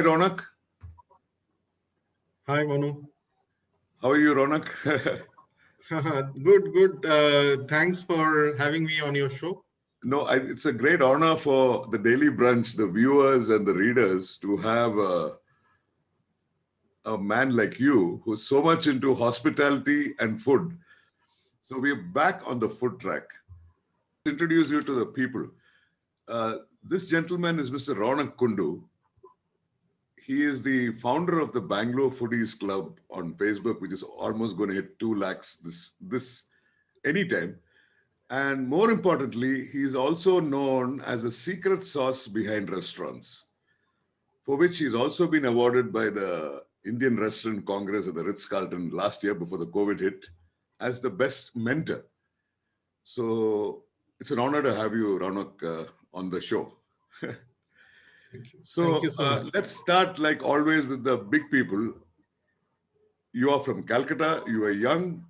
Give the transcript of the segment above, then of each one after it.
Hi, Raunak. Hi, Monu. How are you, Raunak? Good. Thanks for having me on your show. No, it's a great honor for the Daily Brunch, the viewers and the readers, to have a man like you who's so much into hospitality and food. So we're back on the food track. Introduce you to the people. This gentleman is Mr. Raunak Kundu. He is the founder of the Bangalore Foodies Club on Facebook, which is almost going to hit 2 lakhs this anytime. And more importantly, he is also known as the secret sauce behind restaurants, for which he's also been awarded by the Indian Restaurant Congress at the Ritz-Carlton last year before the COVID hit as the best mentor. So it's an honor to have you, Raunak, on the show. Thank you. So, Thank you so much. Let's start like always with the big people. You are from Calcutta, you are young,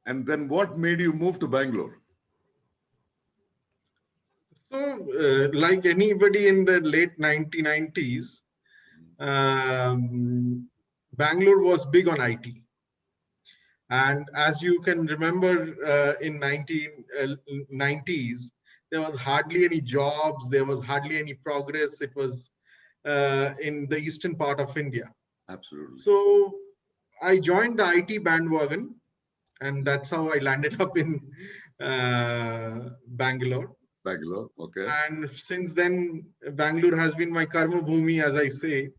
and then what made you move to Bangalore? So, like anybody in the late 1990s, Bangalore was big on IT. And as you can remember, in 1990s, there was hardly any jobs, there was hardly any progress. It was in the eastern part of India. Absolutely. So I joined the IT bandwagon, and that's how I landed up in Bangalore. Bangalore, okay. And since then, Bangalore has been my karma bhumi, as I say,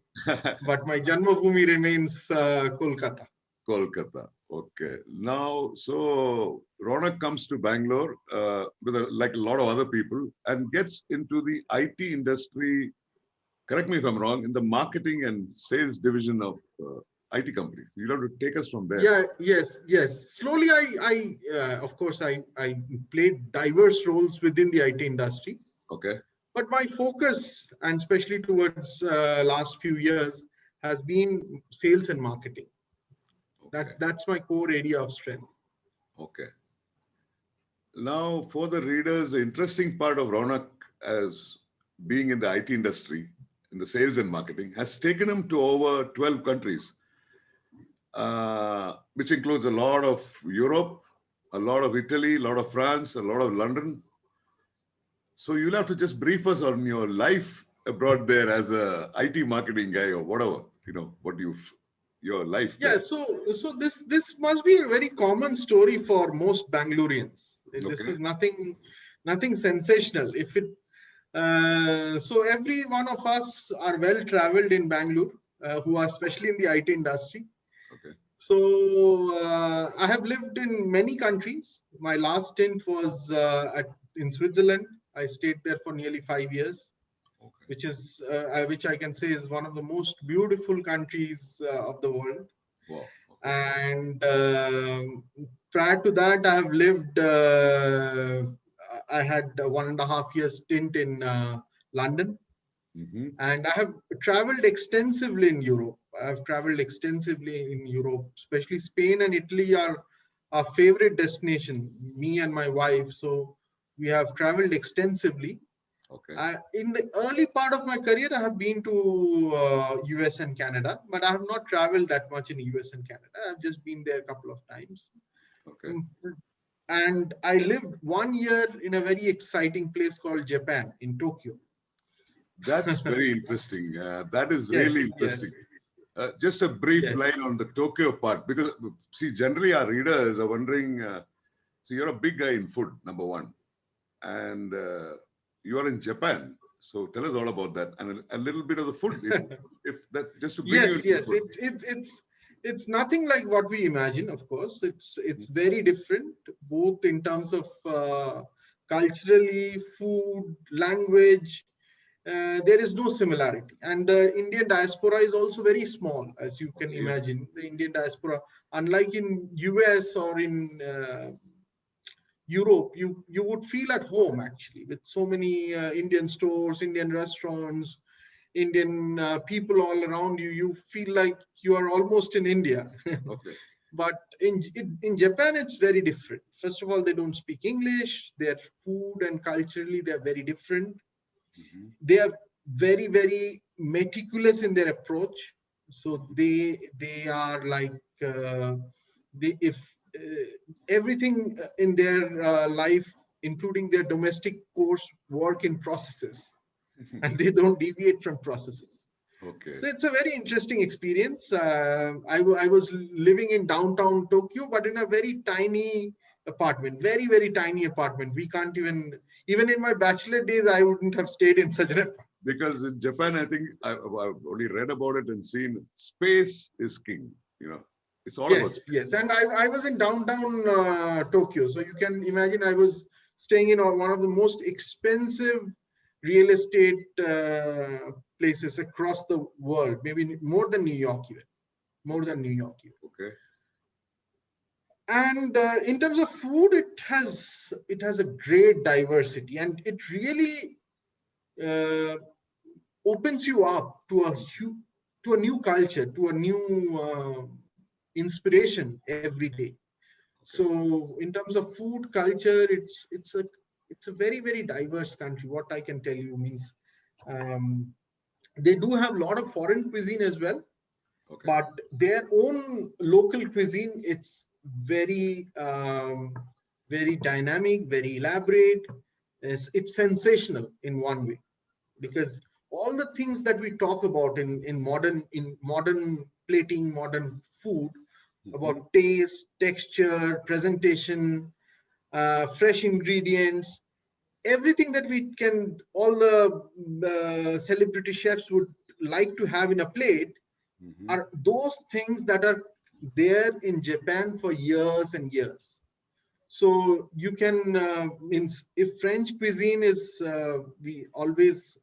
but my janma bhumi remains Kolkata. Kolkata, okay. Now, so Raunak comes to Bangalore with like a lot of other people and gets into the IT industry, correct me if I'm wrong, in the marketing and sales division of IT companies. You'll have to take us from there. Yeah, yes. Slowly, of course, I played diverse roles within the IT industry. Okay. But my focus, and especially towards last few years, has been sales and marketing. Okay. That's my core area of strength. Okay. Now, for the readers, the interesting part of Raunak as being in the IT industry, in the sales and marketing, has taken him to over 12 countries. Which includes a lot of Europe, a lot of Italy, a lot of France, a lot of London. So you'll have to just brief us on your life abroad there as a IT marketing guy or whatever, your life. Yeah, there. so this must be a very common story for most Bangaloreans. Okay. This is nothing sensational. So every one of us are well traveled in Bangalore, who are especially in the IT industry. Okay. So I have lived in many countries. My last stint was in Switzerland. I stayed there for nearly 5 years, okay. which I can say is one of the most beautiful countries of the world. Wow. Okay. And prior to that, I have lived. I had a 1.5 year stint in London. Mm-hmm. And I have traveled extensively in Europe. I've traveled extensively in Europe, especially Spain and Italy are our favorite destination, me and my wife. So we have traveled extensively. Okay. In the early part of my career, I have been to US and Canada, but I have not traveled that much in US and Canada. I've just been there a couple of times. Okay. And I lived 1 year in a very exciting place called Japan, in Tokyo. That's very interesting. That is really interesting. Yes. Just a brief line on the Tokyo part, because see, generally our readers are wondering, so you're a big guy in food, number one, and you are in Japan. So tell us all about that and a little bit of the food, if that just to bring you into food. It's nothing like what we imagine. Of course, it's very different, both in terms of culturally, food, language. There is no similarity, and the Indian diaspora is also very small, as you can imagine. The Indian diaspora, unlike in US or in Europe, you would feel at home actually with so many Indian stores, Indian restaurants, Indian people all around you. You feel like you are almost in India. Okay. But in Japan, it's very different. First of all, they don't speak English. Their food and culturally, they're very different. Mm-hmm. very, very meticulous in their approach. So they are like they if everything in their life, including their domestic course, work in processes, and they don't deviate from processes. Okay. So it's a very interesting experience. I was living in downtown Tokyo, but in a very tiny apartment, very, very tiny apartment. We can't even in my bachelor days, I wouldn't have stayed in such an apartment. Because in Japan, I think I've only read about it and seen space is king. You know, it's all about space. Yes. And I was in downtown Tokyo. So you can imagine I was staying in one of the most expensive real estate places across the world, maybe more than New York even, more than New York even. Okay. And in terms of food, it has a great diversity, and it really opens you up to a new culture, to a new inspiration every day. Okay. So in terms of food culture, it's a very, very diverse country. What I can tell you means they do have a lot of foreign cuisine as well, okay, but their own local cuisine, it's very very dynamic, very elaborate. It's sensational in one way, because all the things that we talk about in modern plating, modern food, about taste, texture, presentation, fresh ingredients, everything that we can, all the celebrity chefs would like to have in a plate, are those things that are there in Japan for years and years. So you can, if French cuisine is, we always,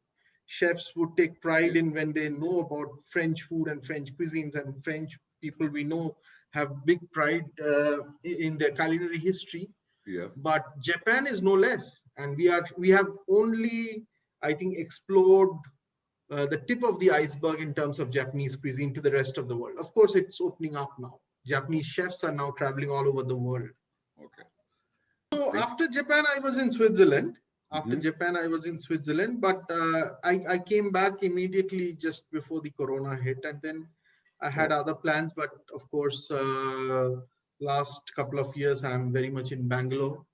chefs would take pride in when they know about French food and French cuisines, and French people we know have big pride in their culinary history. Yeah. But Japan is no less, and we have only, I think, explored the tip of the iceberg in terms of Japanese cuisine to the rest of the world. Of course, it's opening up now. Japanese chefs are now traveling all over the world. Okay. So after Japan, I was in Switzerland. After Japan, I was in Switzerland, but I came back immediately just before the Corona hit, and then I had other plans. But of course, last couple of years, I'm very much in Bangalore,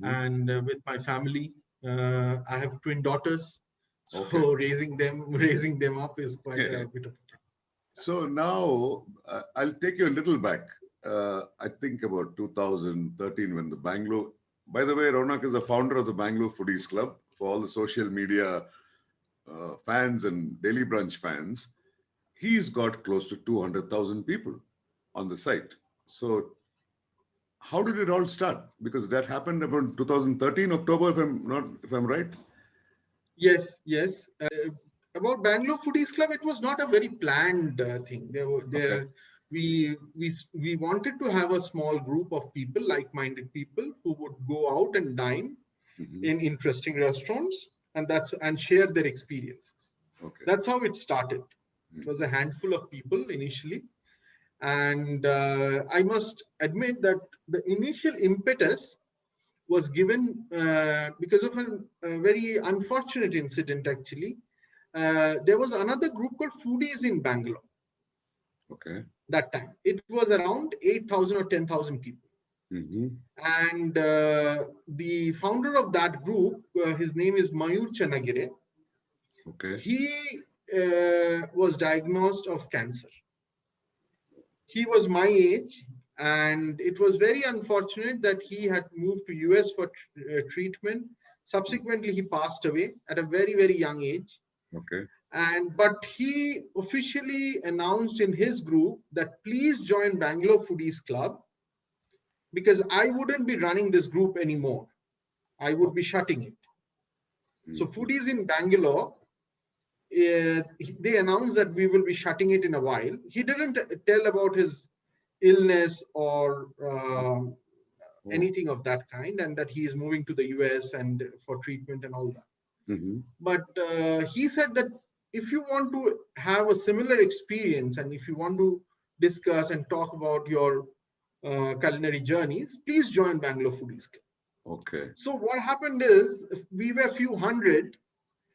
and with my family. I have twin daughters, so raising them up is quite a bit of a task. So now I'll take you a little back. I think about 2013 when the Bangalore, by the way, Raunak is the founder of the Bangalore Foodies Club. For all the social media fans and Daily Brunch fans, he's got close to 200,000 people on the site. So how did it all start? Because that happened about 2013 October, if I'm right. Yes. About Bangalore Foodies Club, it was not a very planned thing. We wanted to have a small group of people, like-minded people, who would go out and dine in interesting restaurants, and share their experiences. Okay. That's how it started. It was a handful of people initially, and I must admit that the initial impetus was given because of a very unfortunate incident. Actually, there was another group called Foodies in Bangalore. Okay. That time it was around 8,000 or 10,000 people. And the founder of that group, his name is Mayur Chanagire. Okay. He was diagnosed of cancer. He was my age, and it was very unfortunate that he had moved to US for treatment. Subsequently, he passed away at a very, very young age. Okay. But he officially announced in his group that please join Bangalore Foodies Club, because I wouldn't be running this group anymore. I would be shutting it. So Foodies in Bangalore, they announced that we will be shutting it in a while. He didn't tell about his illness or anything of that kind, and that he is moving to the US and for treatment and all that. But he said that if you want to have a similar experience, and if you want to discuss and talk about your culinary journeys, please join Bangalore Foodies Club. Okay. So what happened is, we were a few hundred,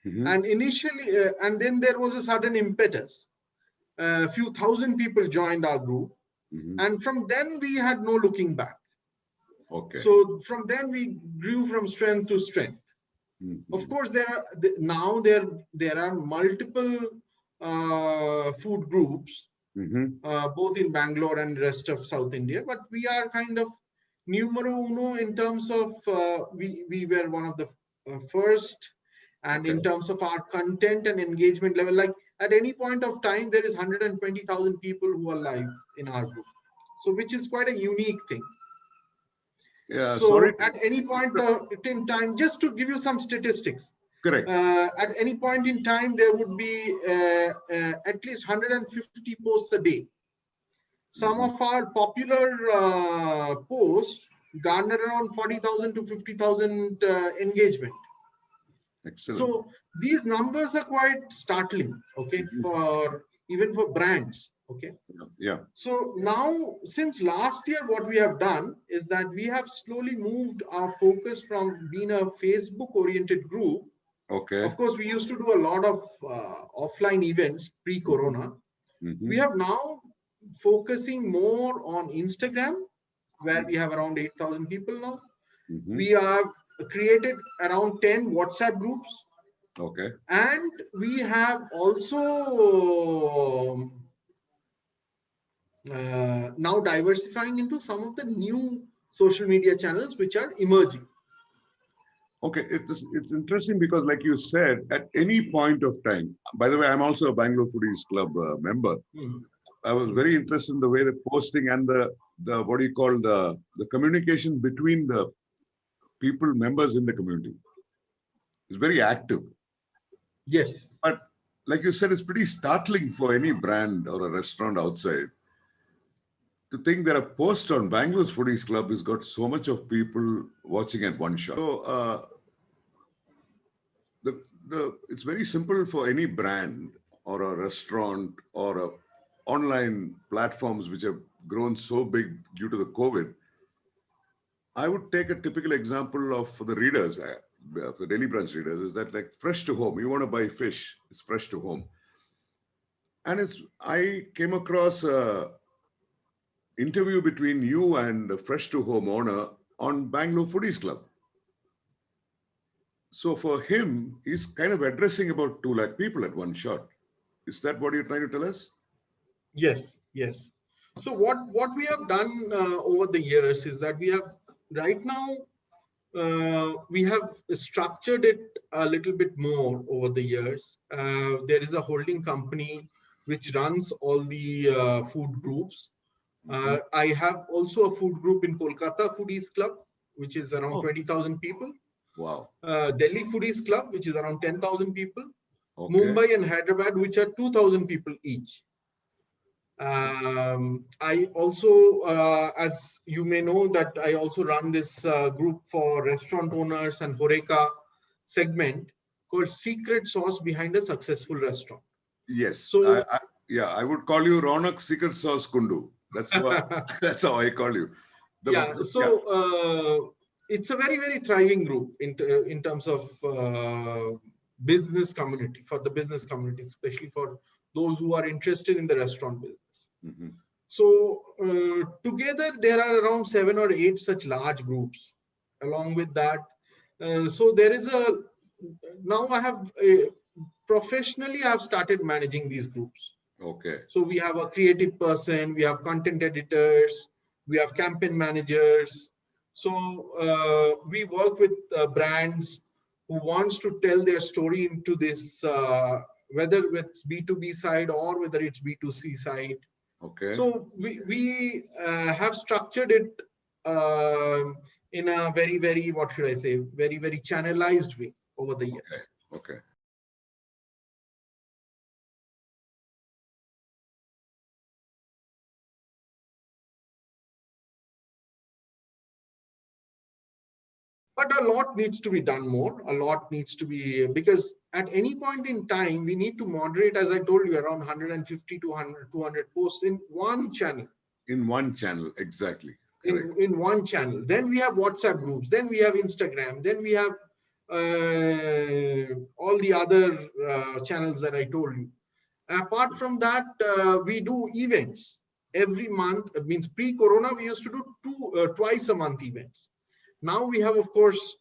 And initially, and then there was a sudden impetus. A few thousand people joined our group. And from then we had no looking back. Okay. So from then we grew from strength to strength. Of course, there are multiple food groups, both in Bangalore and rest of South India. But we are kind of numero uno in terms of we were one of the first, and in terms of our content and engagement level, like at any point of time, there is 120,000 people who are live in our group. So which is quite a unique thing. Yeah. So Sorry. at any point in time, just to give you some statistics. Correct. At any point in time, there would be at least 150 posts a day. Some of our popular posts garner around 40,000 to 50,000 engagement. Excellent. So these numbers are quite startling, okay, even for brands, okay. Yeah. So now, since last year, what we have done is that we have slowly moved our focus from being a Facebook-oriented group. Okay. Of course, we used to do a lot of offline events pre-corona. We have now focusing more on Instagram, where we have around 8,000 people now. We have created around 10 WhatsApp groups. Okay. And we have also now diversifying into some of the new social media channels which are emerging. Okay, it's interesting because, like you said, at any point of time, by the way, I'm also a Bangalore Foodies Club member. I was very interested in the way the posting and the what do you call the communication between the people, members in the community. It's very active. Yes. But like you said, it's pretty startling for any brand or a restaurant outside to think that a post on Bangalore's Foodies Club has got so much of people watching at one shot. So it's very simple for any brand or a restaurant or online platforms which have grown so big due to the COVID. I would take a typical example of the readers, the daily brunch readers, is that like fresh to home. You want to buy fish, it's fresh to home. And I came across a interview between you and the fresh to home owner on Bangalore Foodies Club. So for him, he's kind of addressing about 2 lakh people at one shot. Is that what you're trying to tell us? Yes, yes. So what we have done over the years is that we have right now, we have structured it a little bit more over the years. There is a holding company which runs all the food groups. I have also a food group in Kolkata Foodies Club, which is around 20,000 people. Wow. Delhi Foodies Club, which is around 10,000 people. Okay. Mumbai and Hyderabad, which are 2,000 people each. I also, as you may know, that I also run this group for restaurant owners and Horeca segment called Secret Sauce Behind a Successful Restaurant. Yes. So I would call you Raunak Secret Sauce Kundu. That's that's how I call you. It's a very, very thriving group in terms of business community, for the business community, especially for those who are interested in the restaurant business. So together there are around 7 or 8 such large groups. Along with that, so there is now I have professionally I've started managing these groups. Okay. So we have a creative person, we have content editors, we have campaign managers. So we work with brands who wants to tell their story into this, whether it's B2B side or whether it's B2C side. Okay. So we have structured it in a very, very, what should I say, very, very channelized way over the years. Okay. But a lot needs to be done more. A lot needs to be, because at any point in time, we need to moderate, as I told you, around 150 to 200 posts in one channel. In one channel, exactly. In one channel. Then we have WhatsApp groups. Then we have Instagram. Then we have all the other channels that I told you. Apart from that, we do events every month. It means pre-corona, we used to do twice a month events. Now we have, of course,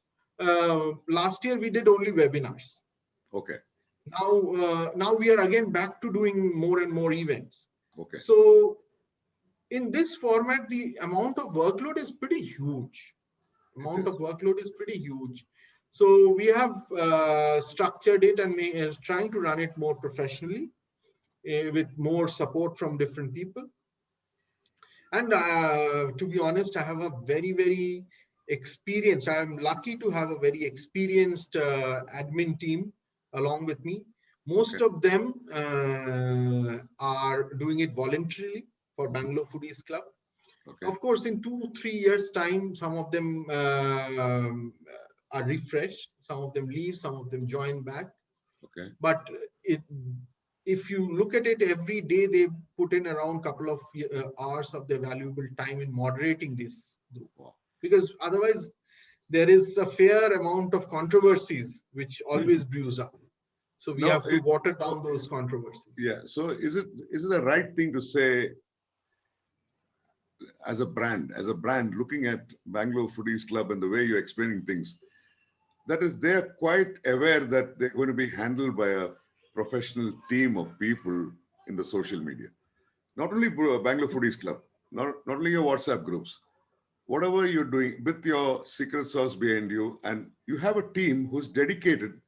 last year we did only webinars. Okay. Now we are again back to doing more and more events. Okay. So in this format, the amount of workload is pretty huge. So we have structured it and trying to run it more professionally with more support from different people. And to be honest, I have a very experienced, I'm lucky to have a very experienced admin team along with me. Most of them are doing it voluntarily for Bangalore Foodies Club. Okay. Of course, in 2-3 years time, some of them are refreshed, some of them leave, some of them join back. Okay. But if you look at it, every day they put in around a couple of hours of their valuable time in moderating this group. Wow. Because otherwise there is a fair amount of controversies which always brews up. So we have to water down those controversies. Yeah. So is it a right thing to say, as a brand, looking at Bangalore Foodies Club and the way you're explaining things, that is, they're quite aware that they're going to be handled by a professional team of people in the social media. Not only Bangalore Foodies Club, not only your WhatsApp groups, whatever you're doing with your secret sauce behind you, and you have a team who's dedicated,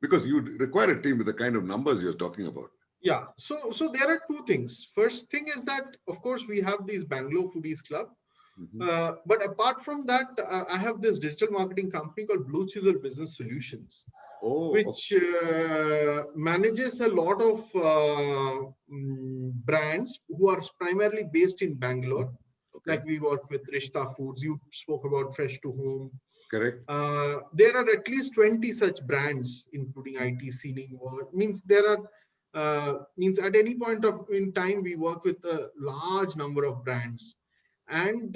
because you require a team with the kind of numbers you're talking about. Yeah, so there are two things. First thing is that, of course, we have these Bangalore Foodies Club. Mm-hmm. But apart from that, I have this digital marketing company called Blue Chisel Business Solutions, which manages a lot of brands who are primarily based in Bangalore. Okay. Like we work with Rishta Foods. You spoke about Fresh to Home. Correct. There are at least 20 such brands, including IT, Sealing. Means there are means at any point in time we work with a large number of brands, and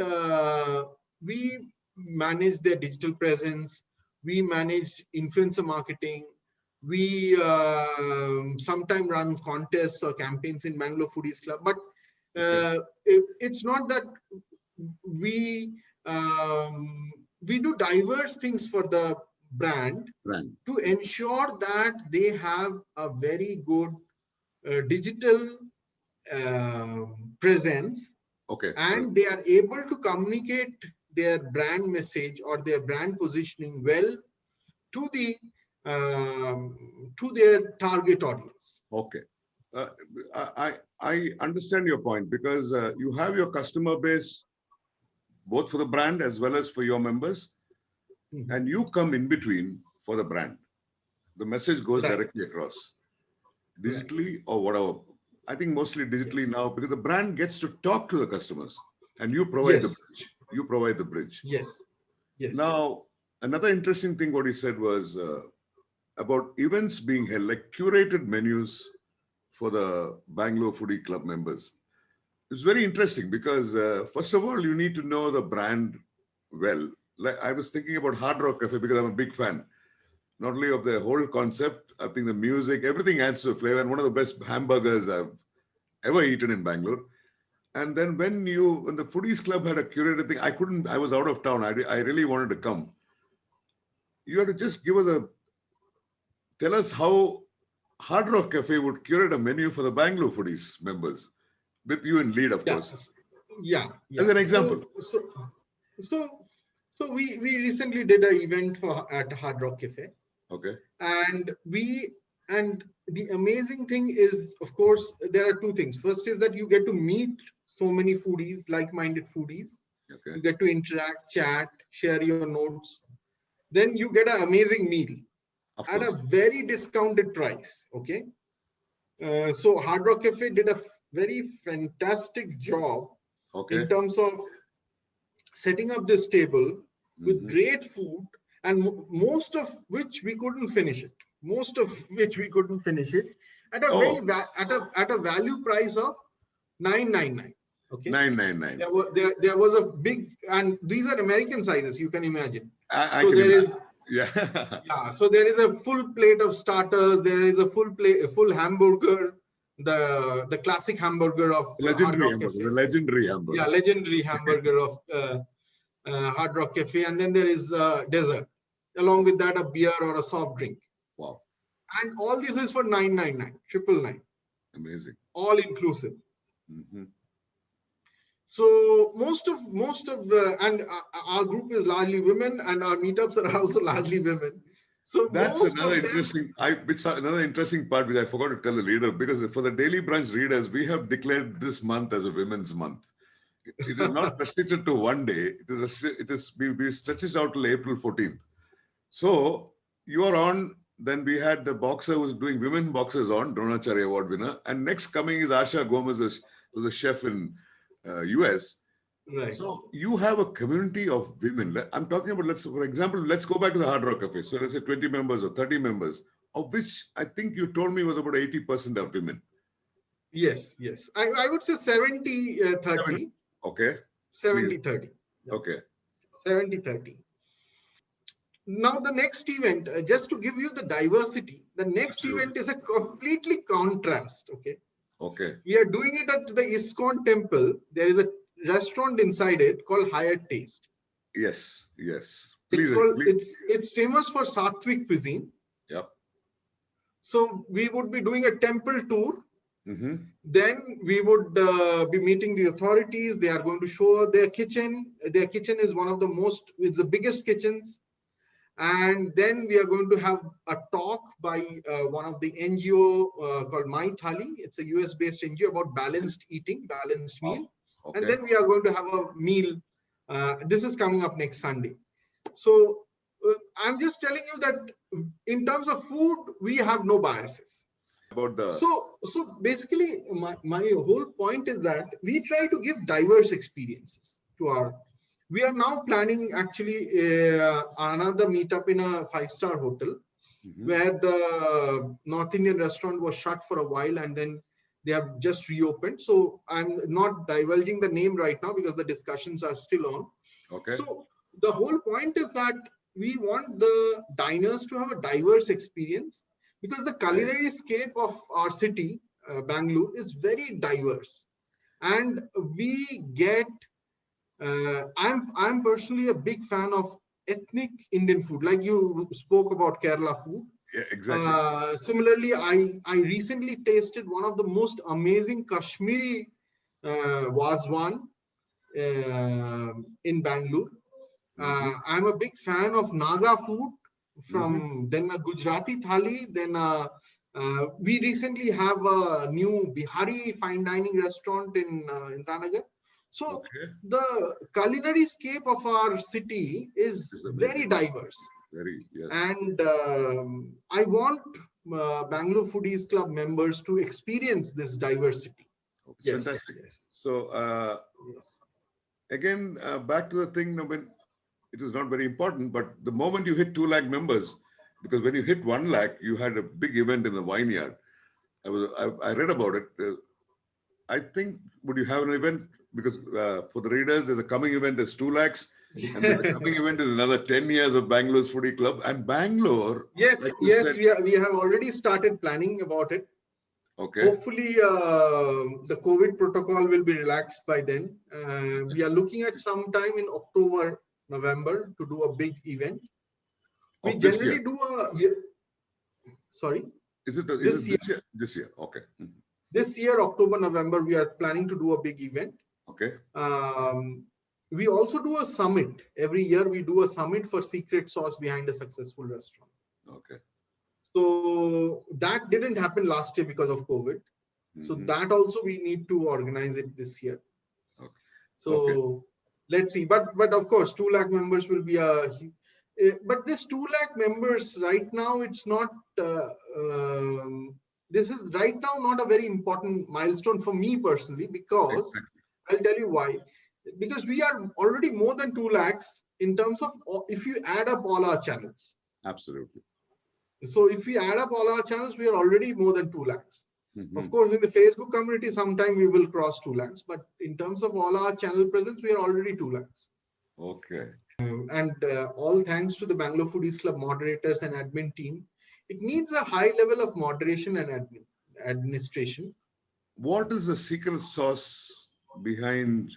we manage their digital presence, we manage influencer marketing, we sometimes run contests or campaigns in Bangalore Foodies Club. But it's not that we do diverse things for the brand to ensure that they have a very good digital presence, and they are able to communicate their brand message or their brand positioning well to the to their target audience. Okay, I understand your point, because you have your customer base both for the brand as well as for your members, and you come in between for the brand. The message goes directly across, digitally or whatever. I think mostly digitally now, because the brand gets to talk to the customers, and you provide the bridge. You provide the bridge. Yes. Now, another interesting thing what he said was about events being held, like curated menus for the Bangalore Foodie Club members. It's very interesting because first of all, you need to know the brand well. Like I was thinking about Hard Rock Cafe because I'm a big fan, not only of the whole concept, I think the music, everything adds to the flavor, and one of the best hamburgers I've ever eaten in Bangalore. And then when the Foodies Club had a curated thing, I was out of town. I really wanted to come. You had to just tell us how Hard Rock Cafe would curate a menu for the Bangalore Foodies members, with you in lead, of course. Yeah. As an example. So we recently did an event at Hard Rock Cafe. Okay. And the amazing thing is, of course, there are two things. First is that you get to meet so many foodies, like-minded foodies. Okay. You get to interact, chat, share your notes. Then you get an amazing meal at a very discounted price. Okay. So Hard Rock Cafe did a very fantastic job in terms of setting up this table with great food, and most of which we couldn't finish it. At a value price of $9.99. Okay. $9.99. There was a big, and these are American sizes. You can imagine. I can imagine. Yeah. Yeah, so there is a full plate of starters. There is a full hamburger, the classic hamburger of Hard Legendary Rock hamburger. Cafe. The legendary Yeah, hamburger. legendary hamburger of Hard Rock Cafe, and then there is dessert. Along with that, a beer or a soft drink. Wow. And all this is for 999, 999, Amazing. all inclusive. Mhm. So most of our group is largely women, and our meetups are also largely women. So That's most another of them, interesting. Another interesting part which I forgot to tell the reader, because for the Daily Brunch readers, we have declared this month as a Women's Month. It is not restricted to one day. We stretch it out till April 14th. So you are on. Then we had the boxer who was doing women boxers on, Dronacharya Award winner, and next coming is Asha Gomez, who's a chef in US. right? So you have a community of women. I'm talking about, for example, let's go back to the Hard Rock Cafe. So let's say 20 members or 30 members, of which I think you told me was about 80% of women. Yes, yes. I would say 70 30. Okay. 70 30. Yeah. Okay. 70 30. Now the next event, just to give you the diversity, the next Absolutely. event is a completely contrast. Okay. Okay. We are doing it at the ISKCON temple. There is a restaurant inside it called Higher Taste. Yes. Yes. It's famous for Satvik cuisine. Yep. So we would be doing a temple tour. Mm-hmm. Then we would be meeting the authorities. They are going to show their kitchen. Their kitchen is it's the biggest kitchens. And then we are going to have a talk by one of the NGO called My Thali. It's a US-based NGO about balanced eating, balanced meal. Okay. And then we are going to have a meal. This is coming up next Sunday. So I'm just telling you that in terms of food, we have no biases. So basically, my whole point is that we try to give diverse experiences to our. We are now planning actually another meetup in a 5-star hotel, where the North Indian restaurant was shut for a while and then they have just reopened. So I'm not divulging the name right now because the discussions are still on. Okay. So the whole point is that we want the diners to have a diverse experience, because the culinary scape of our city, Bangalore, is very diverse, and we get. I'm personally a big fan of ethnic Indian food, like you spoke about Kerala food. Yeah, exactly. Similarly, I recently tasted one of the most amazing Kashmiri wazwan in Bangalore. I'm a big fan of Naga food from then a Gujarati thali. Then we recently have a new Bihari fine dining restaurant in Indranagar. So the culinary scape of our city is very diverse. Very, yes. And I want Bangalore Foodies Club members to experience this diversity. Yes. Fantastic. Yes. So again, back to the thing, when it is not very important, but the moment you hit 2 lakh members, because when you hit 1 lakh, you had a big event in the vineyard. I read about it. I think, would you have an event? Because for the readers, there's a coming event is 2 lakhs, and the coming event is another 10 years of Bangalore's Foodie Club. And Bangalore, yes, like yes, we have already started planning about it. Okay. Hopefully, the COVID protocol will be relaxed by then. We are looking at some time in October, November to do a big event. We generally do a. Sorry. Is it this year? This year, okay. This year, October, November, we are planning to do a big event. Okay. We also do a summit. Every year we do a summit for secret sauce behind a successful restaurant. Okay. So that didn't happen last year because of COVID. So that also we need to organize it this year. Okay. So let's see. But of course, 2 lakh members will be a. But this 2 lakh members right now, it's not. This is right now not a very important milestone for me personally, because I'll tell you why. Because we are already more than 2 lakhs in terms of if you add up all our channels. Absolutely. So if we add up all our channels, we are already more than 2 lakhs. Of course, in the Facebook community, sometime we will cross 2 lakhs. But in terms of all our channel presence, we are already 2 lakhs. Okay. And all thanks to the Bangalore Foodies Club moderators and admin team, it needs a high level of moderation and administration. What is the secret sauce behind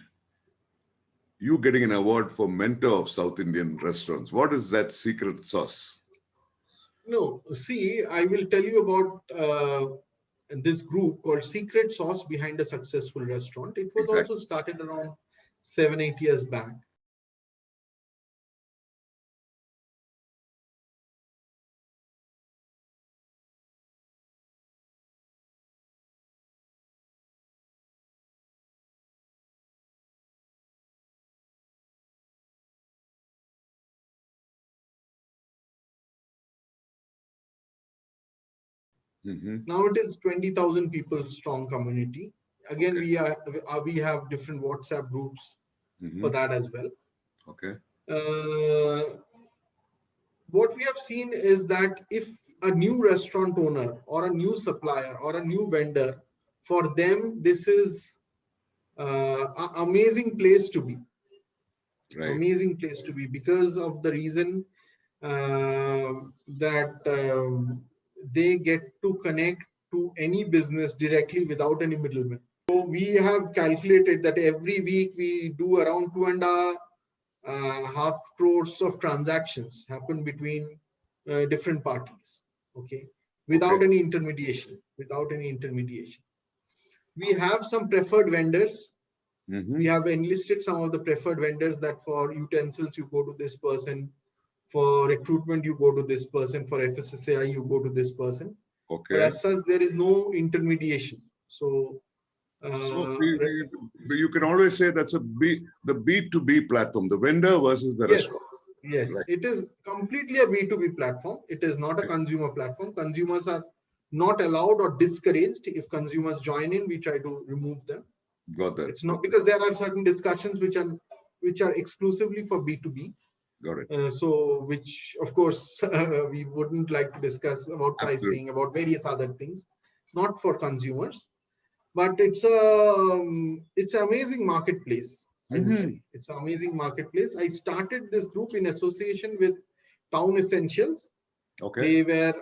you getting an award for mentor of South Indian restaurants? What is that secret sauce? No, see, I will tell you about this group called Secret Sauce Behind a Successful Restaurant. It was Exactly. also started around 7-8 years back. Mm-hmm. Now it is 20,000 people strong community. Again, Okay. we have different WhatsApp groups Mm-hmm. for that as well. Okay. What we have seen is that if a new restaurant owner or a new supplier or a new vendor, for them, this is an amazing place to be. Right. Amazing place to be because of the reason that they get to connect to any business directly without any middleman. So we have calculated that every week we do around 2.5 crores of transactions happen between different parties. Okay, without any intermediation. Without any intermediation. We have some preferred vendors. Mm-hmm. We have enlisted some of the preferred vendors that for utensils you go to this person, for recruitment you go to this person, for FSSAI you go to this person. Okay. But as such, there is no intermediation. So you can always say that's the B2B platform, the vendor versus the restaurant. Yes, right. It is completely a B2B platform. It is not a consumer platform. Consumers are not allowed or discouraged. If consumers join in, we try to remove them. Got that. It's not because there are certain discussions which are exclusively for B2B. Got it. So which of course we wouldn't like to discuss about pricing, Absolutely. about various other things. It's not for consumers, but it's an amazing marketplace. I would say it's an amazing marketplace. I started this group in association with Town Essentials. Okay. They were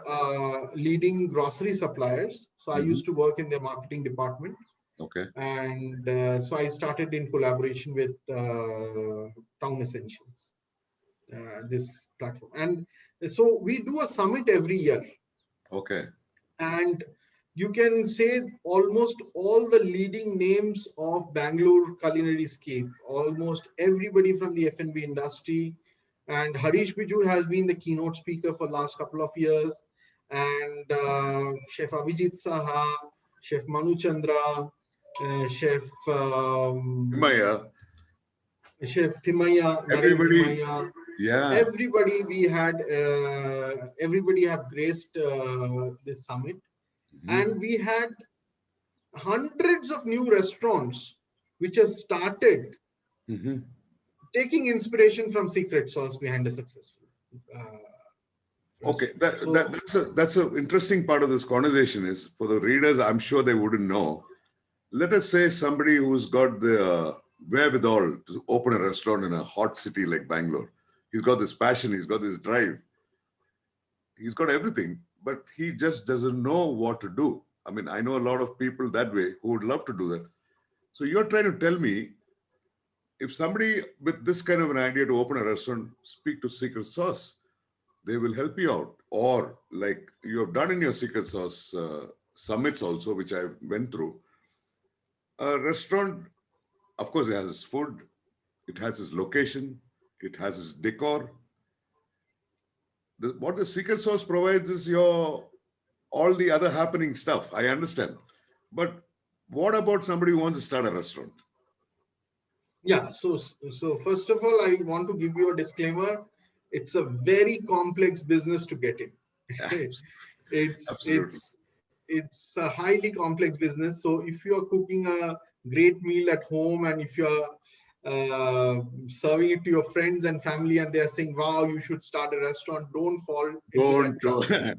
leading grocery suppliers. So I used to work in their marketing department. Okay. And so I started in collaboration with Town Essentials, this platform. And so we do a summit every year. Okay. And you can say almost all the leading names of Bangalore culinary scape, almost everybody from the F&B industry. And Harish Bijur has been the keynote speaker for the last couple of years. And Chef Abhijit Saha, Chef Manu Chandra, Chef Himaya. Chef Thimaya, Everybody. Thimaya, Yeah. everybody we had, everybody have graced this summit. And we had hundreds of new restaurants which have started taking inspiration from secret sauce behind a successful. Okay, that's an interesting part of this conversation is for the readers, I'm sure they wouldn't know. Let us say somebody who's got the wherewithal to open a restaurant in a hot city like Bangalore. He's got this passion, he's got this drive. He's got everything, but he just doesn't know what to do. I mean, I know a lot of people that way who would love to do that. So you're trying to tell me, if somebody with this kind of an idea to open a restaurant, speak to Secret Sauce, they will help you out. Or like you have done in your Secret Sauce summits also, which I went through. A restaurant, of course, it has its food, it has its location, it has its decor. What the Secret Sauce provides is all the other happening stuff. I understand. But what about somebody who wants to start a restaurant? Yeah, so first of all, I want to give you a disclaimer. It's a very complex business to get in. It's a highly complex business. So if you are cooking a great meal at home and if you are serving it to your friends and family and they are saying, wow, you should start a restaurant, don't fall into that.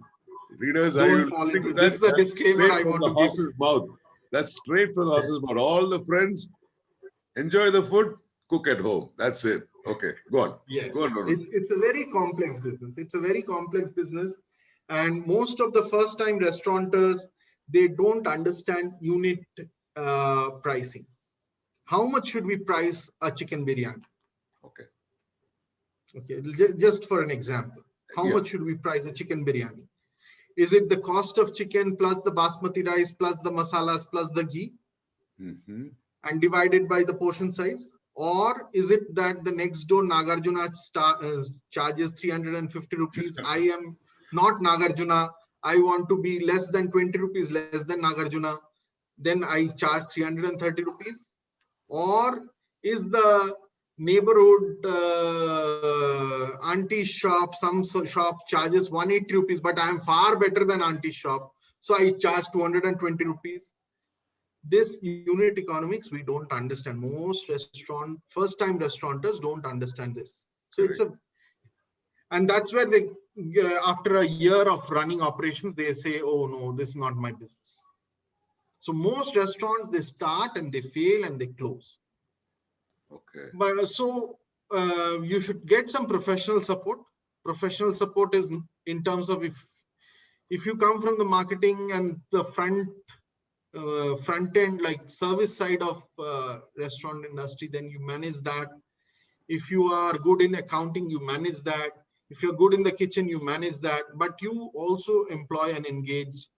Readers, don't fall into that. This is a disclaimer I want to give. Mouth. That's straight from the horse's mouth. All the friends, enjoy the food, Cook at home. That's it. Okay, go on. Yes, Go on, Monu. it's a very complex business. It's a very complex business, and most of the first-time restaurateurs, they don't understand unit pricing. How much should we price a chicken biryani? Okay. Okay, just for an example, how Yeah. much should we price a chicken biryani? Is it the cost of chicken plus the basmati rice plus the masalas plus the ghee Mm-hmm. and divided by the portion size? Or is it that the next door Nagarjuna charges 350 rupees? I am not Nagarjuna. I want to be less than 20 rupees less than Nagarjuna. Then I charge 330 rupees. Or is the neighborhood auntie shop, some shop charges 180 rupees, but I am far better than auntie shop, so I charge 220 rupees. This unit economics we don't understand. Most first time restaurateurs don't understand this. So Correct. and that's where they after a year of running operations they say, oh no, this is not my business. So most restaurants, they start and they fail and they close. Okay. But so you should get some professional support. Professional support is in terms of if you come from the marketing and the front end, like service side of restaurant industry, then you manage that. If you are good in accounting, you manage that. If you're good in the kitchen, you manage that. But you also employ and engage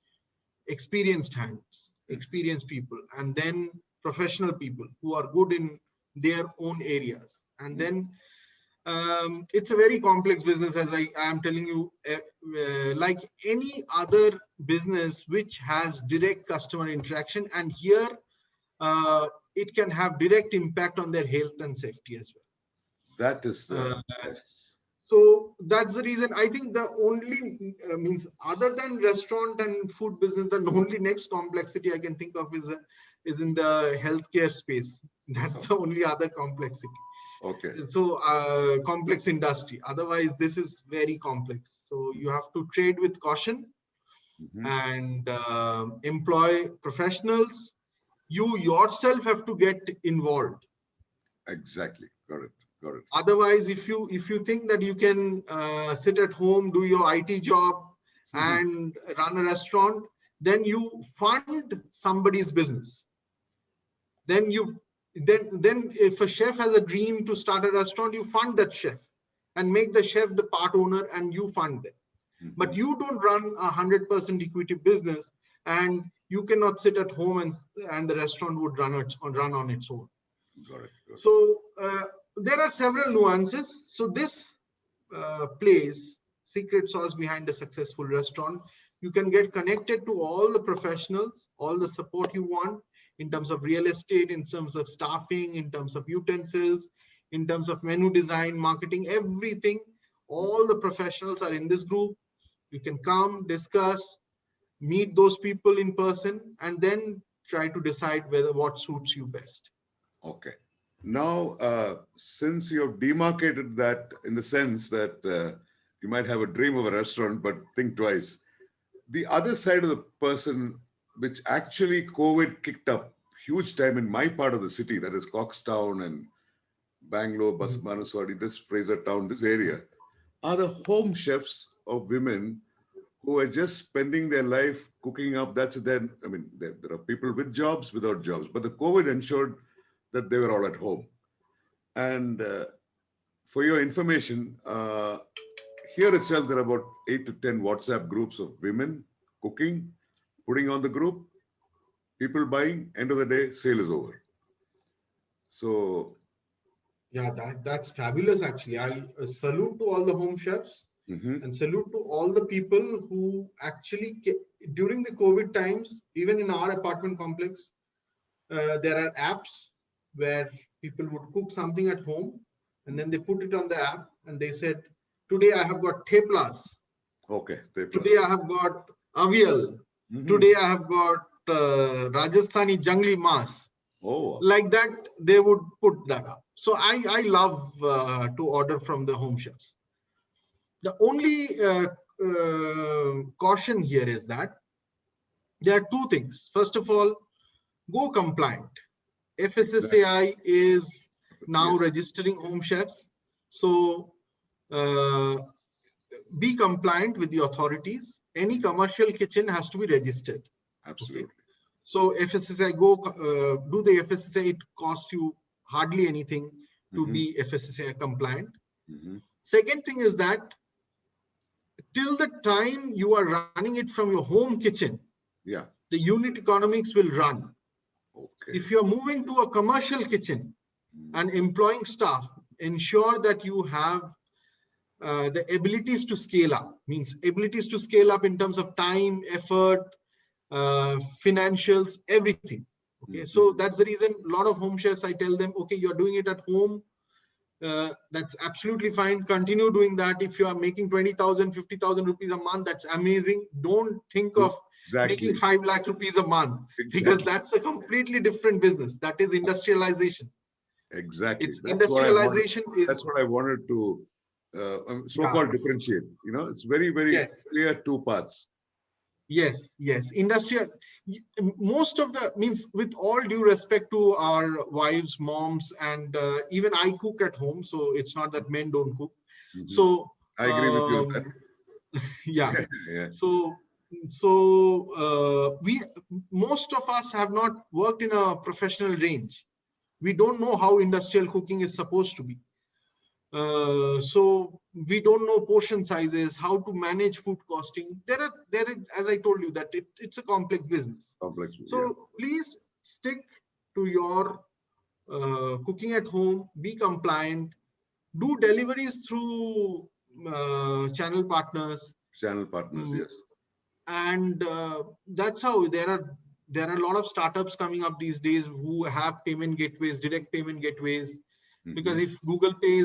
experienced hands, experienced people, and then professional people who are good in their own areas. And then it's a very complex business, as I am telling you, like any other business which has direct customer interaction, and here it can have direct impact on their health and safety as well. That is the yes. So that's the reason I think the only means other than restaurant and food business, the only next complexity I can think of is in the healthcare space. That's the only other complexity. Okay. So complex industry. Otherwise, this is very complex. So you have to trade with caution and employ professionals. You yourself have to get involved. Exactly. Got it. Got it. Otherwise, if you think that you can sit at home, do your IT job and run a restaurant, then you fund somebody's business. Then if a chef has a dream to start a restaurant, you fund that chef and make the chef the part owner and you fund them. But you don't run 100% equity business, and you cannot sit at home and the restaurant would run on its own. Got it. So there are several nuances. So this plays secret sauce behind a successful restaurant. You can get connected to all the professionals, all the support you want in terms of real estate, in terms of staffing, in terms of utensils, in terms of menu design, marketing, everything. All the professionals are in this group. You can come, discuss, meet those people in person, and then try to decide what suits you best. Okay. Now, since you have demarcated that in the sense that you might have a dream of a restaurant, but think twice. The other side of the person, which actually COVID kicked up huge time in my part of the city, that is Coxtown and Bangalore, Banuswadi, this Fraser Town, this area, are the home chefs of women who are just spending their life cooking up. That's then, I mean, there are people with jobs, without jobs, but the COVID ensured that they were all at home. And for your information, here itself, there are about 8 to 10 WhatsApp groups of women cooking, putting on the group, people buying, end of the day, sale is over. So yeah, that's fabulous. Actually, I salute to all the home chefs and salute to all the people who actually, during the COVID times, even in our apartment complex, there are apps where people would cook something at home and then they put it on the app and they said, today I have got theplas. Okay. Today I have got avial. Today I have got Rajasthani jungli mas. Oh. Like that, they would put that up. So I love to order from the home chefs. The only caution here is that there are two things. First of all, go compliant. FSSAI is now registering home chefs. So be compliant with the authorities. Any commercial kitchen has to be registered. Absolutely. Okay? So FSSAI, do the FSSAI, it costs you hardly anything to be FSSAI compliant. Second thing is that till the time you are running it from your home kitchen, yeah, the unit economics will run. Okay. If you're moving to a commercial kitchen and employing staff, ensure that you have the abilities to scale up, means abilities to scale up in terms of time, effort, financials, everything. Okay, so that's the reason a lot of home chefs, I tell them, okay, you're doing it at home. That's absolutely fine. Continue doing that. If you are making 20,000, 50,000 rupees a month, that's amazing. Don't think of making 5 lakh rupees a month, because that's a completely different business. That is industrialization. Exactly. It's industrialization. That's what I wanted to so-called differentiate. You know, it's very, very clear two paths. Yes, yes. Industrial, most of the, means with all due respect to our wives, moms, and even I cook at home. So it's not that men don't cook. So I agree with you on that. Yeah. We, most of us have not worked in a professional range. We don't know how industrial cooking is supposed to be. So we don't know portion sizes, how to manage food costing. There are, as I told you, that it's a complex business. So please stick to your cooking at home, be compliant, do deliveries through channel partners. Yes. And that's how there are a lot of startups coming up these days who have payment gateways, direct payment gateways. Because if Google Pay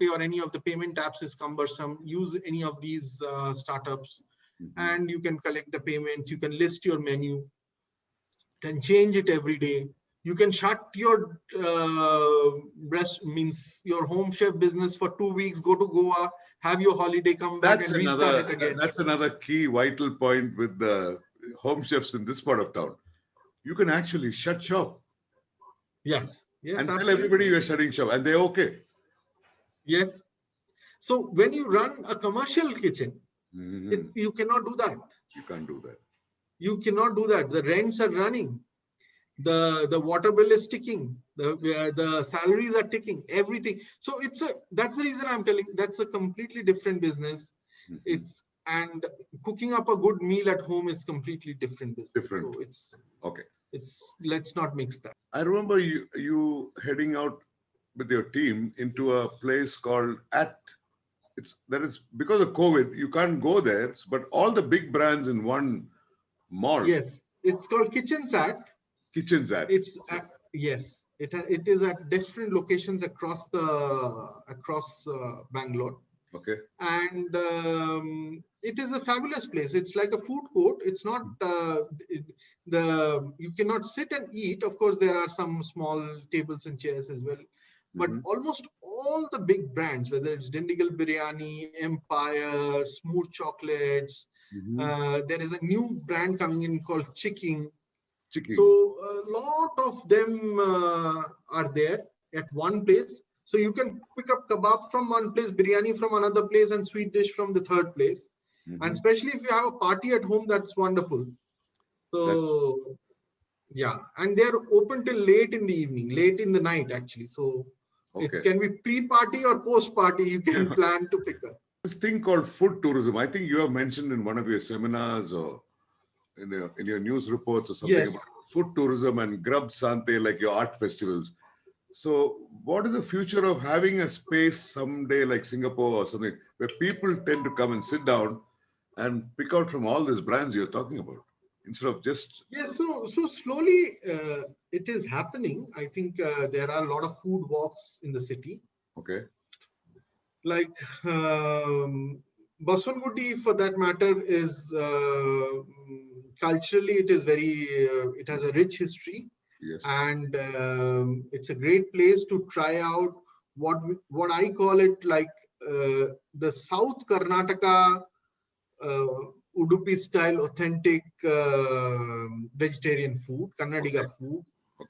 or any of the payment apps is cumbersome, use any of these startups, and you can collect the payment. You can list your menu, can change it every day. You can shut your your home chef business for 2 weeks, go to Goa, have your holiday, come back and restart it again. That's another key vital point with the home chefs in this part of town. You can actually shut shop. Yes. Yes, and absolutely. tell everybody you're shutting shop, and they're okay. Yes. So when you run a commercial kitchen, you cannot do that. You can't do that. You cannot do that. The rents are running. The water bill is ticking. The salaries are ticking. Everything. So that's the reason I'm telling. That's a completely different business. And cooking up a good meal at home is completely different business. So it's okay. Let's not mix that. I remember you heading out with your team into a place called that is because of COVID, you can't go there, but all the big brands in one mall. Yes, it's called Kitchens at. It's yes, it is at different locations across Bangalore. Okay. And it is a fabulous place. It's like a food court. It's not you cannot sit and eat. Of course, there are some small tables and chairs as well. But almost all the big brands, whether it's Dindigal Biryani, Empire, Smooth Chocolates, there is a new brand coming in called Chicken. So a lot of them are there at one place. So you can pick up kebab from one place, biryani from another place, and sweet dish from the third place. And especially if you have a party at home, that's wonderful. So yeah, and they're open till late in the evening, late in the night actually. So it can be pre-party or post-party. You can plan to pick up. This thing called food tourism, I think you have mentioned in one of your seminars or in your news reports or something about food tourism and Grub Sante, like your art festivals. So what is the future of having a space someday like Singapore or something where people tend to come and sit down and pick out from all these brands you're talking about instead of just... Yes, so slowly it is happening. I think there are a lot of food walks in the city. Okay. Like Baswangudi, for that matter, is culturally, it is very, it has a rich history. Yes. And it's a great place to try out what I call it, like the South Karnataka Udupi style authentic vegetarian food, Kannadiga food,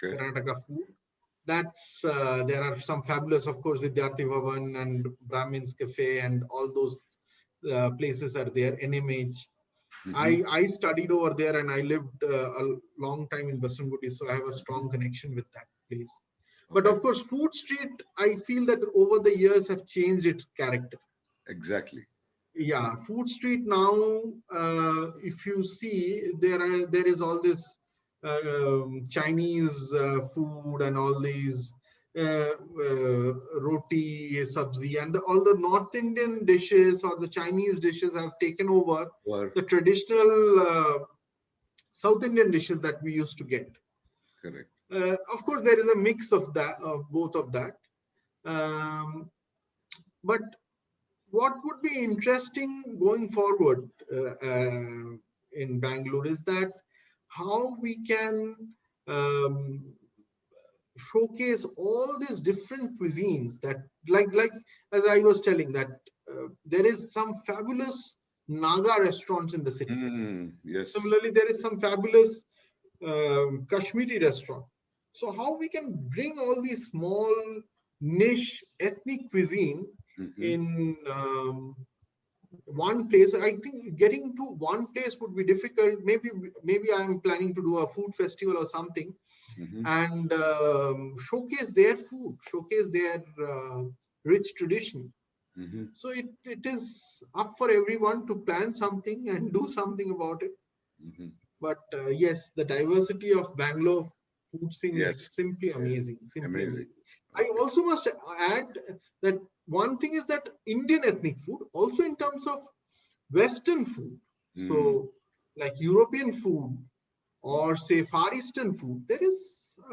Karnataka food. there are some fabulous, of course, Vidyarthi Bhavan and Brahmin's Cafe and all those places are there. NMH. I studied over there and I lived a long time in Basangudi, so I have a strong connection with that place. But of course, Food Street, I feel that over the years have changed its character. Exactly. Yeah, Food Street now, if you see, there is all this Chinese food and all these roti, sabzi, and all the North Indian dishes or the Chinese dishes have taken over the traditional South Indian dishes that we used to get. Correct. Of course, there is a mix of that, of both of that. But what would be interesting going forward in Bangalore is that how we can showcase all these different cuisines that, like as I was telling, that there is some fabulous Naga restaurants in the city. Yes. Similarly, there is some fabulous Kashmiri restaurant. So how we can bring all these small niche ethnic cuisine in one place. I think getting to one place would be difficult. Maybe I'm planning to do a food festival or something and showcase their food, showcase their rich tradition. So it is up for everyone to plan something and do something about it. But yes, the diversity of Bangalore food scene is simply amazing. Amazing. I also must add that one thing is that Indian ethnic food, also in terms of Western food, so like European food or say Far Eastern food, there is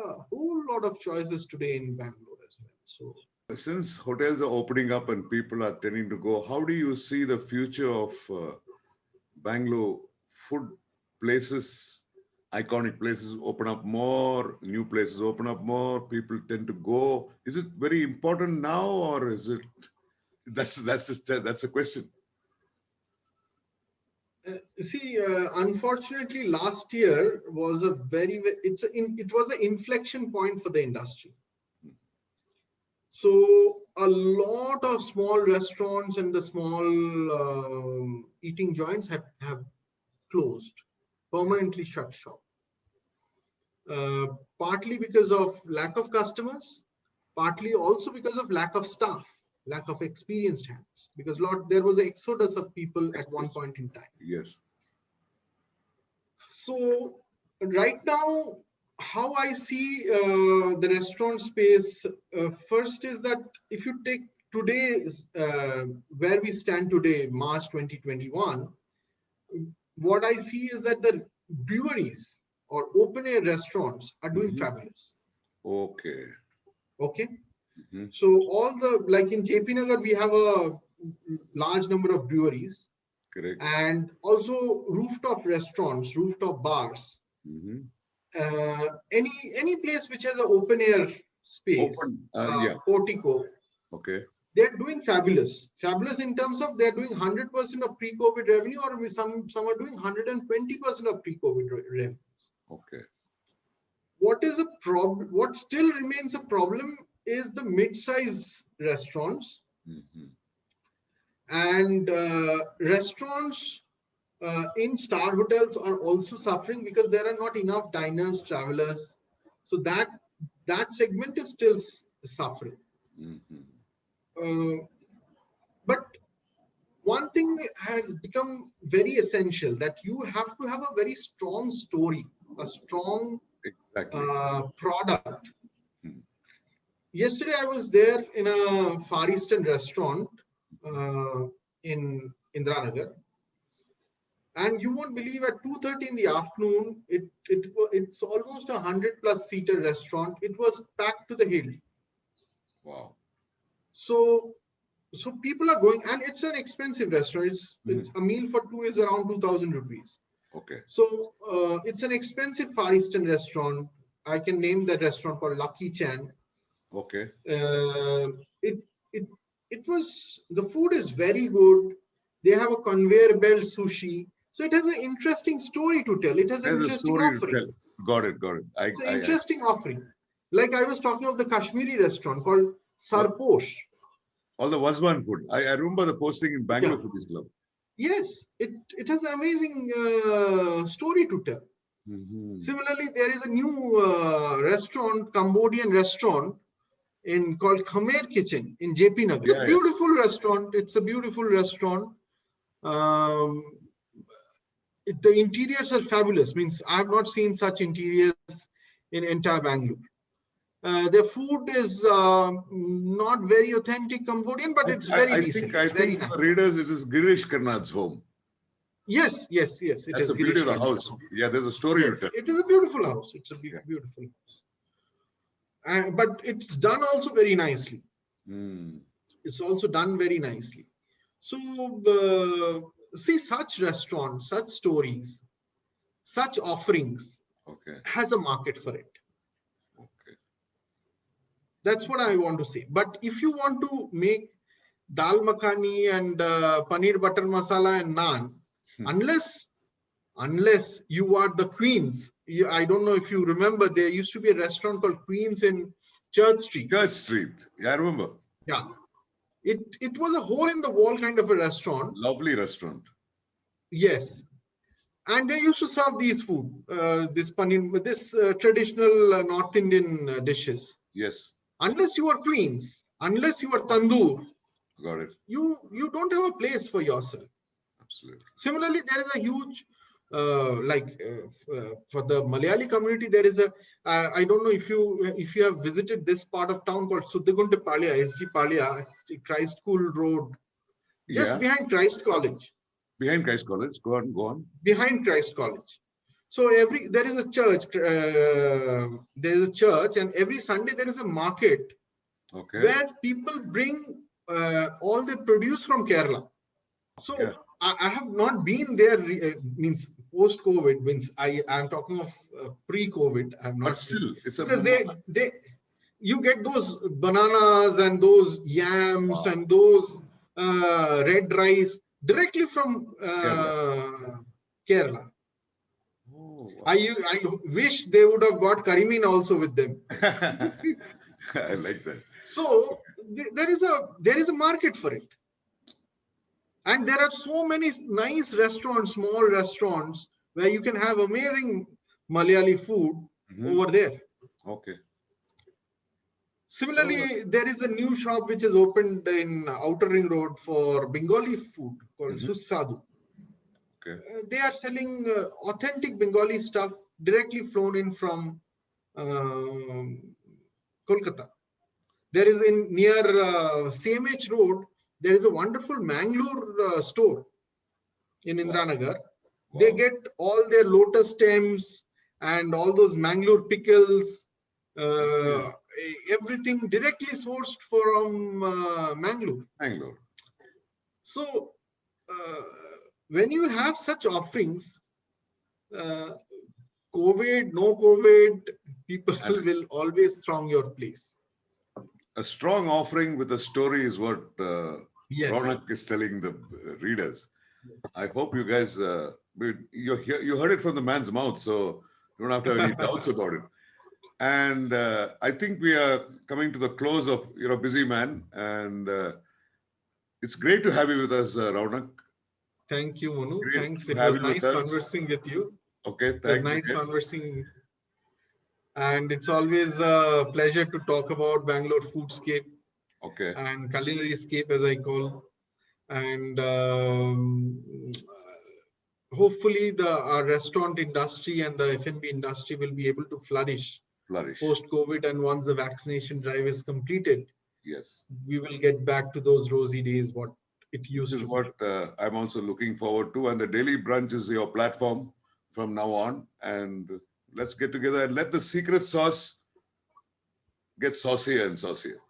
a whole lot of choices today in Bangalore as well. So, since hotels are opening up and people are tending to go, how do you see the future of Bangalore food places? Iconic places open up more, new places open up more, people tend to go. Is it very important now, or is it? That's a question. See, unfortunately, last year was a it was an inflection point for the industry. So a lot of small restaurants and the small eating joints have closed, permanently shut shop. Partly because of lack of customers, partly also because of lack of staff, lack of experienced hands, because there was an exodus of people at one point in time. Yes. So right now, how I see the restaurant space, first is that if you take today, where we stand today, March 2021, what I see is that the breweries or open air restaurants are doing fabulous. Okay. Okay. So all the, like in JP Nagar, we have a large number of breweries. Correct. And also rooftop restaurants, rooftop bars. Any place which has an open air space, portico. Okay. They're doing fabulous. Fabulous in terms of they're doing 100% of pre-COVID revenue, or some are doing 120% of pre-COVID revenue. Okay. What is a problem? What still remains a problem is the mid-size restaurants. And restaurants in star hotels are also suffering because there are not enough diners, travelers. So that segment is still suffering. But one thing has become very essential, that you have to have a very strong story, a strong product. Yesterday, I was there in a Far Eastern restaurant in Indranagar. And you won't believe, at 2:30 in the afternoon, it's almost 100+ seater restaurant. It was packed to the hill. Wow. So people are going, and it's an expensive restaurant. It's a meal for two is around 2,000 rupees. Okay. So it's an expensive Far Eastern restaurant. I can name that restaurant called Lucky Chan. Okay. It was, the food is very good. They have a conveyor belt sushi. So it has an interesting story to tell. It has an interesting offering. Got it. It's an interesting offering. Like I was talking of the Kashmiri restaurant called Sarposh. All the Waswan food. I remember the posting in Bangalore Yeah. Foodies Club. Yes, it has an amazing story to tell. Similarly, there is a new restaurant, Cambodian restaurant called Khmer Kitchen in JP Nagar. It's a beautiful restaurant. It's a beautiful restaurant. The interiors are fabulous. Means I have not seen such interiors in entire Bangalore. Their food is not very authentic Cambodian, but it's very decent. I think for readers, it is Girish Karnad's home. Yes. It That's is a beautiful house. Yeah, there's a story to tell. It is a beautiful house. It's a beautiful house. But it's done also very nicely. It's also done very nicely. So see, such restaurants, such stories, such offerings has a market for it. That's what I want to say. But if you want to make dal makhani and paneer butter masala and naan, unless you are the Queens, I don't know if you remember, there used to be a restaurant called Queens in Church Street. Church Street. Yeah, I remember. Yeah. It was a hole in the wall kind of a restaurant. Lovely restaurant. Yes. And they used to serve these food, this paneer, this traditional North Indian dishes. Yes. Unless you are Queens, unless you are Tandoor, got it. You don't have a place for yourself. Absolutely. Similarly, there is a huge, for the Malayali community, there is a. I don't know if you have visited this part of town called Suddigunte Palya, SG Palya, Christ School Road, just behind Christ College. Behind Christ College, go on. Behind Christ College. So there is a church. There is a church, and every Sunday there is a market where people bring all the produce from Kerala. So I have not been there. Means post-COVID. Means I am talking of pre-COVID. I have not. But still, it's a because you get those bananas and those yams and those red rice directly from Kerala. I wish they would have got Karimin also with them. I like that. So there is a market for it, and there are so many nice restaurants, small restaurants where you can have amazing Malayali food over there. Okay. Similarly, there is a new shop which is opened in Outer Ring Road for Bengali food called Sussadu. They are selling authentic Bengali stuff directly flown in from Kolkata. There is near CMH Road, there is a wonderful Mangalore store in Indranagar. They get all their lotus stems and all those Mangalore pickles, everything directly sourced from Mangalore. So, when you have such offerings, COVID, no COVID, people will always throng your place. A strong offering with a story is what Raunak is telling the readers. I hope you guys, you heard it from the man's mouth, so you don't have to have any doubts about it. And I think we are coming to the close of, you're a busy man, and it's great to have you with us, Raunak. Thank you, Monu. Thanks. It was nice conversing with you. Okay, thanks. Nice conversing. And it's always a pleasure to talk about Bangalore foodscape. And culinary scape, as I call. And hopefully our restaurant industry and the F&B industry will be able to flourish post-COVID, and once the vaccination drive is completed, we will get back to those rosy days what it used to be. This is what I'm also looking forward to, and the Daily Brunch is your platform from now on, and let's get together and let the secret sauce get saucier and saucier.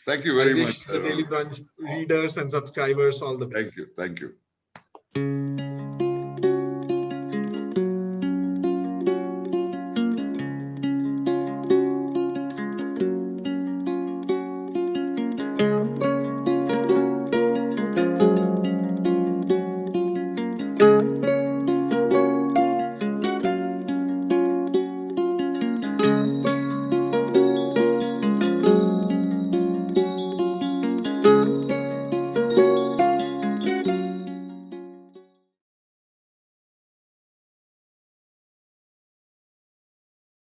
Thank you very much. The Daily Brunch readers and subscribers all the best. Thank you.